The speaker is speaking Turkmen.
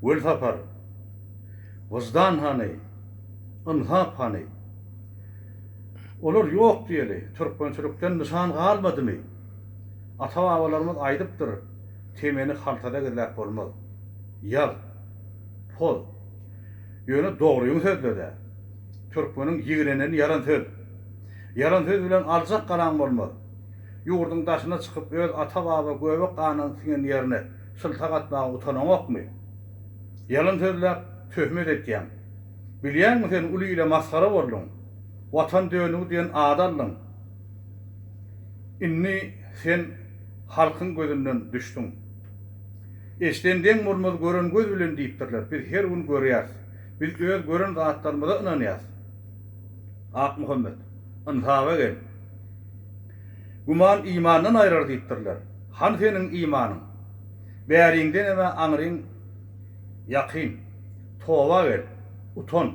Wöl sapar, vızdan hany, ınhap hany. Olar ýok diýeli, türkmençilikden nişan galmadymy? Ata-babalarymyz aýdypdyr, temeni haltada gizläp bolmaz. Ýaz, pol. Ýöne dogruýy sözlede. Türkmeniň ýigreneni yaran söz. Yaran söz bilen aljak galan bolmaz. Ýurdun daşyna çykyp öz ata-baba göbek ganan siňen ýerine şyltak atmagy utanamokmy? Yalan sözler töhmet etýän. Bilýänmi sen uly ile maskara boldun? Watan döwlüňi diýen adamlyň. Inni sen halkyň gözünden düşdüň. Eşdendeň bolmaz gören göz bilen diýipdirler. Biz her gün görýäs. Biz öz gören zatlarymyza ynanýas. Ak Muhammed, ynhaba gel. Guman imandan aýrar diýipdirler. Han seniň imanyň? Bäriňden eme aňryň yakin. Toba gel. Uton.